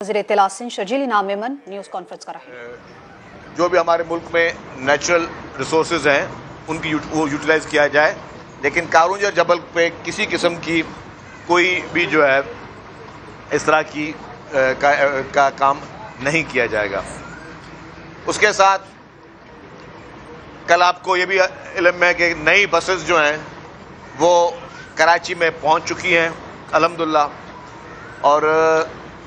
वज़ीर इत्तला सिंध शर्जील इनाम Memon news conference कर रहे हैं। जो भी हमारे मुल्क में नेचुरल रिसोर्सेज हैं उनकी वो यूटिलाइज़ किया जाए, लेकिन कारूंज और जबल पे किसी किस्म की कोई भी जो है इस तरह की का काम नहीं किया जाएगा। उसके साथ कल आपको ये भी इल्म है कि नई बसेस जो हैं वो कराची में पहुंच चुकी हैं अल्हम्दुलिल्लाह, और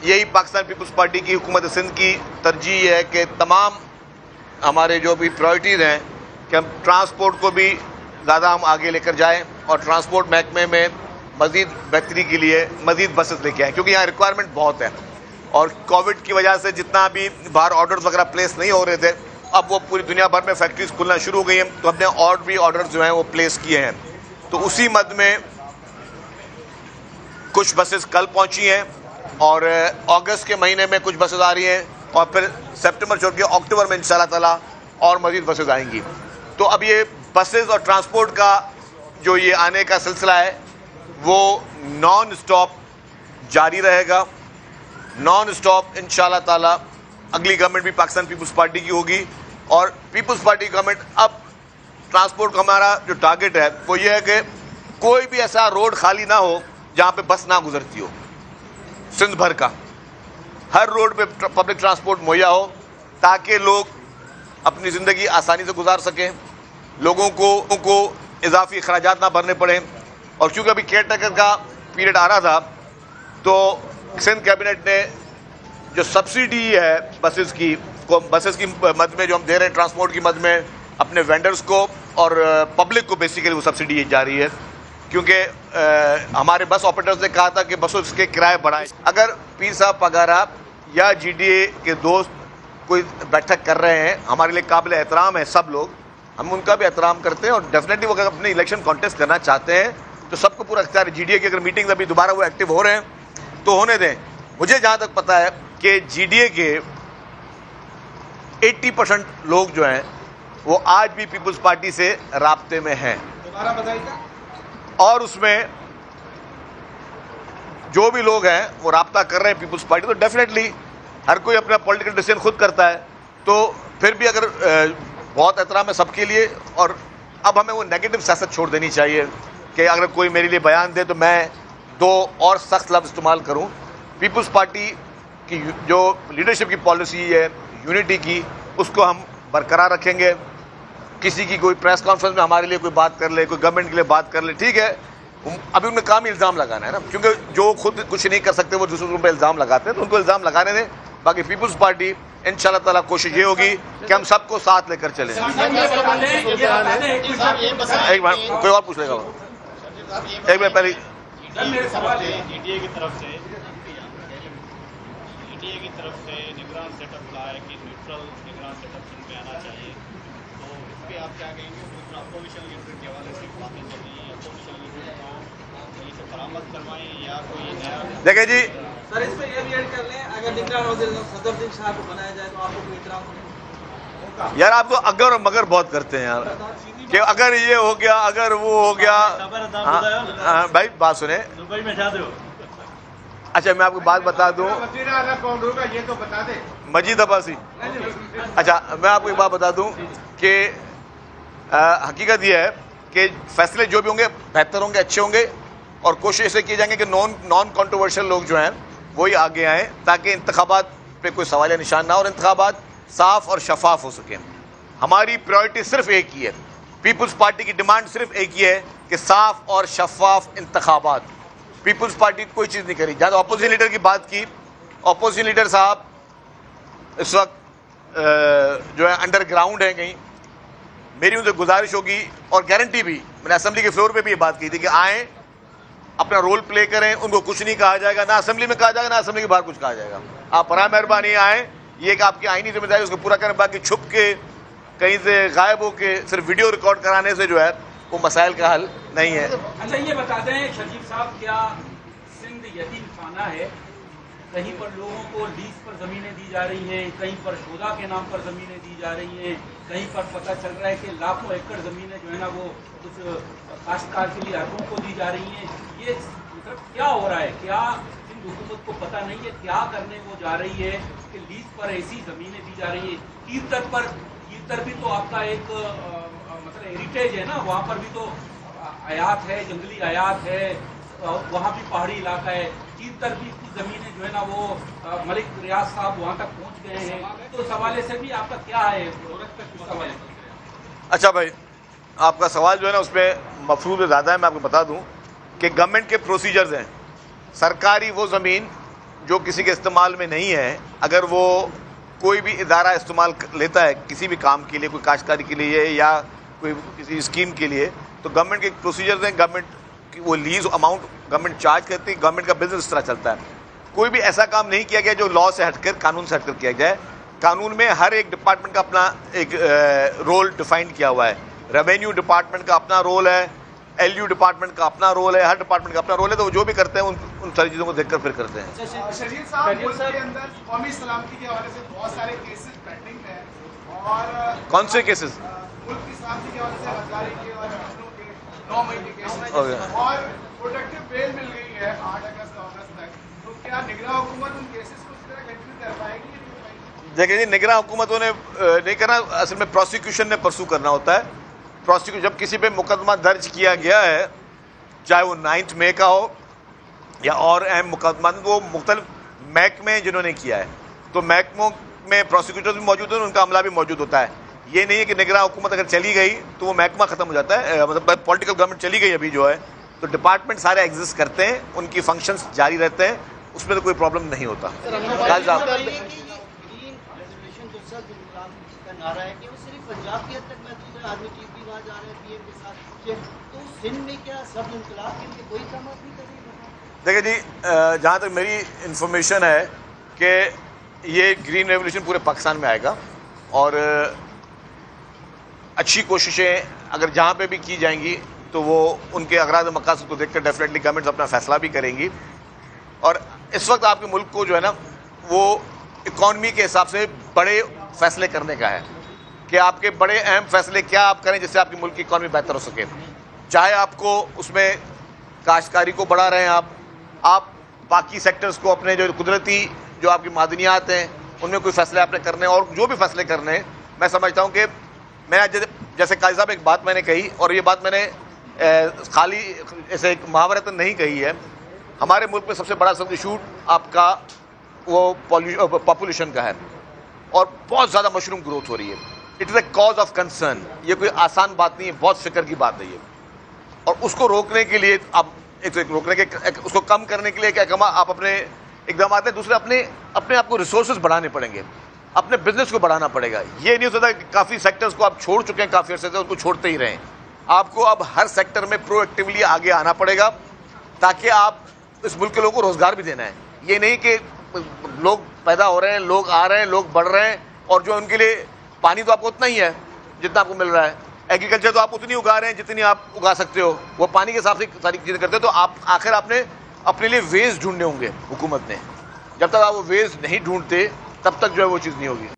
यही पाकिस्तान पीपल्स पार्टी की हुकूमत सिंध की तरजीह है कि तमाम हमारे जो भी प्रायोरिटीज़ हैं कि हम ट्रांसपोर्ट को भी ज़्यादा हम आगे लेकर जाएं और ट्रांसपोर्ट महकमे में मज़ीद बेहतरी के लिए मज़ीद बसेस लेके आएँ, क्योंकि यहाँ रिक्वायरमेंट बहुत है। और कोविड की वजह से जितना भी बाहर ऑर्डर्स वगैरह प्लेस नहीं हो रहे थे, अब वो पूरी दुनिया भर में फैक्ट्रीज खुलना शुरू हो गई हैं, तो हमने और भी ऑर्डर्स जो हैं वो प्लेस किए हैं। तो उसी मद में कुछ बसेस कल पहुंची हैं और अगस्त के महीने में कुछ बसेस आ रही हैं, और फिर सितंबर छोड़ के अक्टूबर में इंशाल्लाह ताला और मज़ीद बसेस आएंगी। तो अब ये बसेस और ट्रांसपोर्ट का जो ये आने का सिलसिला है वो नॉन स्टॉप जारी रहेगा। नॉन स्टॉप इंशाल्लाह ताला अगली गवर्नमेंट भी पाकिस्तान पीपल्स पार्टी की होगी, और पीपल्स पार्टी गवर्नमेंट अब ट्रांसपोर्ट का हमारा जो टारगेट है वो ये है कि कोई भी ऐसा रोड खाली ना हो जहाँ पे बस ना गुजरती हो। सिंध भर का हर रोड पे पब्लिक ट्रांसपोर्ट मुहैया हो ताकि लोग अपनी ज़िंदगी आसानी से गुजार सकें, लोगों को इजाफी अखराजात ना भरने पड़ें। और चूँकि अभी केयर टेकर का पीरियड आ रहा था, तो सिंध कैबिनेट ने जो सब्सिडी है बसेस की मद में जो हम दे रहे हैं ट्रांसपोर्ट की मद में अपने वेंडर्स को और पब्लिक को बेसिकली वो सब्सिडी जा रही है, क्योंकि हमारे बस ऑपरेटर्स ने कहा था कि बसों के किराए बढ़ाएं। अगर पीर साहब पगारा या जीडीए के दोस्त कोई बैठक कर रहे हैं, हमारे लिए काबिल एहतराम है सब लोग, हम उनका भी एहतराम करते हैं, और डेफिनेटली वो अगर अपने इलेक्शन कॉन्टेस्ट करना चाहते हैं तो सबको पूरा इख्तियार है। जीडीए की अगर मीटिंग अभी दोबारा वो एक्टिव हो रहे हैं तो होने दें। मुझे जहाँ तक पता है कि जीडीए के 80% लोग जो हैं वो आज भी पीपल्स पार्टी से राब्ते में हैं, और उसमें जो भी लोग हैं वो राब्ता कर रहे हैं पीपल्स पार्टी, तो डेफिनेटली हर कोई अपना पॉलिटिकल डिसीजन खुद करता है। तो फिर भी अगर बहुत एहतराम है सबके लिए, और अब हमें वो नेगेटिव सियासत छोड़ देनी चाहिए कि अगर कोई मेरे लिए बयान दे तो मैं दो और सख्त लफ्ज़ इस्तेमाल करूं। पीपल्स पार्टी की जो लीडरशिप की पॉलिसी है यूनिटी की, उसको हम बरकरार रखेंगे। किसी की कोई प्रेस कॉन्फ्रेंस में हमारे लिए कोई बात कर ले, कोई गवर्नमेंट के लिए बात कर ले, ठीक है, अभी उनमें काम ही इल्ज़ाम लगाना है ना, क्योंकि जो खुद कुछ नहीं कर सकते वो दूसरों पर इल्ज़ाम लगाते हैं, तो उनको इल्ज़ाम लगाने दें। बाकी पीपल्स पार्टी इंशाल्लाह ताला कोशिश ये होगी कि हम सबको साथ लेकर चलें। एक बार कोई और पूछ लेगा, एक बार पहले जीडीए की तरफ से निगरान सेटअप कहा है कि न्यूट्रल निगरान सेटअप में आना चाहिए, तो इस पर आप क्या कहेंगे? अपोजिशन लीडर के हवाले से बातें चल रही हैं, अपोजिशन लीडर को इसे बरामद करवाएं या कोई नया? देखिए जी सर, इस पर ये भी ऐड कर लें, अगर निगरान वज़ीर सदरुद्दीन शाह को बनाया जाए तो आपको कोई इतराम नहीं? यार आप तो अगर और मगर बहुत करते हैं यार, कि अगर ये हो गया, अगर वो हो गया। हाँ भाई बात सुने। अच्छा मैं आपको बात बता दूं, कौन होगा ये तो बता दे। मजीद अब्बासी। अच्छा मैं आपको एक बात बता दूं कि हकीकत ये है कि फैसले जो भी होंगे बेहतर होंगे, अच्छे होंगे, और कोशिश ऐसे की जाएंगे कि नॉन कंट्रोवर्शियल लोग जो हैं वही आगे आएँ, ताकि इंतखाबात पे कोई सवाल निशान ना हो और इंतखाबात साफ और शफाफ हो सकें। हमारी प्रायोरिटी सिर्फ एक ही है, पीपल्स पार्टी की डिमांड सिर्फ एक ही है कि साफ और शफाफ इंतखाबात। पीपल्स पार्टी कोई चीज़ नहीं करी। जहाँ अपोजिशन लीडर की बात की, अपोजिशन लीडर साहब इस वक्त जो है अंडरग्राउंड है कहीं। मेरी उनसे गुजारिश होगी और गारंटी भी, मैंने असेंबली के फ्लोर पे भी ये बात की थी कि आएँ, अपना रोल प्ले करें, उनको कुछ नहीं कहा जाएगा, ना असेंबली में कहा जाएगा ना असेंबली के बाहर कुछ कहा जाएगा। आप बराए मेहरबानी आएँ, ये कि आपकी आईनी जिम्मेदारी उसको पूरा करें। बाकी छुप के कहीं से गायब होके सिर्फ वीडियो रिकॉर्ड कराने से जो है वो मसाइल का हल नहीं है। अच्छा ये बता दें शकील साहब, क्या सिंध यतीम खाना है? कहीं पर लोगों को लीज पर ज़मीनें दी जा रही हैं, कहीं पर शोधा के नाम पर ज़मीनें दी जा रही हैं, कहीं पर पता चल रहा है कि लाखों एकड़ ज़मीनें जो है ना वो कुछ काश्तकार के लिए अरबों को दी जा रही हैं। ये मतलब क्या हो रहा है? क्या हुकूमत को पता नहीं है क्या करने वो जा रही है कि लीज पर ऐसी जमीनें दी जा रही है। कीर्तर भी तो आपका एक मतलब हेरिटेज है ना, वहाँ पर भी तो आयात है, जंगली आयात है, वहाँ भी पहाड़ी इलाका है। कीर्तर भी की जमीनें जो है ना वो मलिक रियाज साहब वहाँ तक पहुँच गए हैं, तो इस हवाले से भी आपका क्या है इस हवाले से? अच्छा भाई, आपका सवाल जो है ना उसमें मफरूज़ ज़्यादा है। मैं आपको बता दूं कि गवर्नमेंट के प्रोसीजर्स हैं। सरकारी वो ज़मीन जो किसी के इस्तेमाल में नहीं है, अगर वो कोई भी इदारा इस्तेमाल लेता है किसी भी काम के लिए, कोई काश्तकारी के लिए या कोई किसी स्कीम के लिए, तो गवर्नमेंट के प्रोसीजर्स हैं। गवर्नमेंट की वो लीज अमाउंट गवर्नमेंट चार्ज करती है। गवर्नमेंट का बिजनेस इस तरह चलता है। कोई भी ऐसा काम नहीं किया गया जो लॉ से हटकर, कानून से हटकर किया जाए। कानून में हर एक डिपार्टमेंट का अपना एक रोल डिफाइन किया हुआ है। रेवेन्यू डिपार्टमेंट का अपना रोल है, एलयू डिपार्टमेंट का अपना रोल है, हर डिपार्टमेंट का अपना रोल है। तो वो जो भी करते हैं उन सारी चीज़ों को देखकर फिर करते हैं। शरीफ साहब, मुल्क के अंदर कौमी सलामती के हवाले से बहुत सारे केसेस पेंडिंग हैं और कौन से केसेस? मुल्क की सलामती के हवाले से हजारी के और लखनऊ के 9 मई के केसेस और प्रोटेक्टिव बेल मिल गई है 8 अगस्त तक। तो क्या निगरान हुकूमत उन केसेस को इस तरह कंटिन्यू कर पाएगी? देखिए जी, निगरान हुकूमतों ने नहीं करना, असल में प्रोसिक्यूशन ने परसू करना होता है। प्रोसिक्यूशन जब किसी पे मुकदमा दर्ज किया गया है, चाहे वो 9 मई का हो या और अहम मुकदमा, वो मुख्तलिफ महकमे जिन्होंने किया है, तो महकमों में प्रोसिक्यूटर भी मौजूद है, उनका अमला भी मौजूद होता है। ये नहीं है कि निगरान हुकूमत अगर चली गई तो वो महकमा ख़त्म हो जाता है। मतलब पॉलिटिकल गवर्नमेंट चली गई अभी जो है, तो डिपार्टमेंट सारे एग्जिस्ट करते हैं, उनकी फंक्शंस जारी रहते हैं, उसमें तो कोई प्रॉब्लम नहीं होता। खालिद साहब, नारा है कि वो सिर्फ पंजाब की हद तक महदूद है, आर्मी चीफ भी वहाँ जा रहे हैं पीएम के साथ, तो सिंध में क्या सब इंकलाब के लिए कोई काम नहीं कर रही? देखिए जी, जहाँ तक मेरी इन्फॉर्मेशन है कि ये ग्रीन रेवोल्यूशन पूरे पाकिस्तान में आएगा और अच्छी कोशिशें अगर जहाँ पे भी की जाएंगी तो वो उनके अगराद मकासद को देखकर डेफिनेटली गवर्नमेंट अपना फैसला भी करेंगी। और इस वक्त आपके मुल्क को जो है ना वो इकॉनमी के हिसाब से बड़े फैसले करने का है कि आपके बड़े अहम फैसले क्या आप करें जिससे आपकी मुल्क की इकॉनमी बेहतर हो सके। चाहे आपको उसमें काश्तकारी को बढ़ा रहे हैं, आप बाकी सेक्टर्स को, अपने जो कुदरती जो आपकी मादनियात हैं उनमें कोई फैसले आपने करने, और जो भी फैसले करने हैं, मैं समझता हूँ कि मैं जैसे काजी साहब एक बात मैंने कही, और ये बात मैंने खाली ऐसे एक मुहावरतन नहीं कही है। हमारे मुल्क में सबसे बड़ा इशू आपका वो पॉपुलेशन का है और बहुत ज़्यादा मशरूम ग्रोथ हो रही है। It is a cause of concern. ये कोई आसान बात नहीं है, बहुत फिक्र की बात है ये। और उसको रोकने के लिए आप रोकने के उसको कम करने के लिए क्या कमा आप अपने इकदाम आते हैं, दूसरे अपने आप को रिसोर्सेज बढ़ाने पड़ेंगे, अपने बिजनेस को बढ़ाना पड़ेगा। ये नहीं हो सकता कि काफ़ी सेक्टर्स को आप छोड़ चुके हैं काफ़ी अर्से से, उनको छोड़ते ही रहें। आपको अब हर सेक्टर में प्रोएक्टिवली आगे आना पड़ेगा ताकि आप इस मुल्क के लोगों को रोज़गार भी देना है। ये नहीं कि लोग पैदा हो रहे हैं, लोग आ रहे हैं, लोग बढ़ रहे हैं, और जो उनके लिए पानी तो आपको उतना ही है जितना आपको मिल रहा है। एग्रीकल्चर तो आप उतनी उगा रहे हैं जितनी आप उगा सकते हो, वो पानी के हिसाब से सारी चीज़ें करते हो। तो आप आखिर आपने अपने लिए वेज ढूंढने होंगे हुकूमत ने। जब तक आप वो वेज नहीं ढूंढते तब तक जो है वो चीज़ नहीं होगी।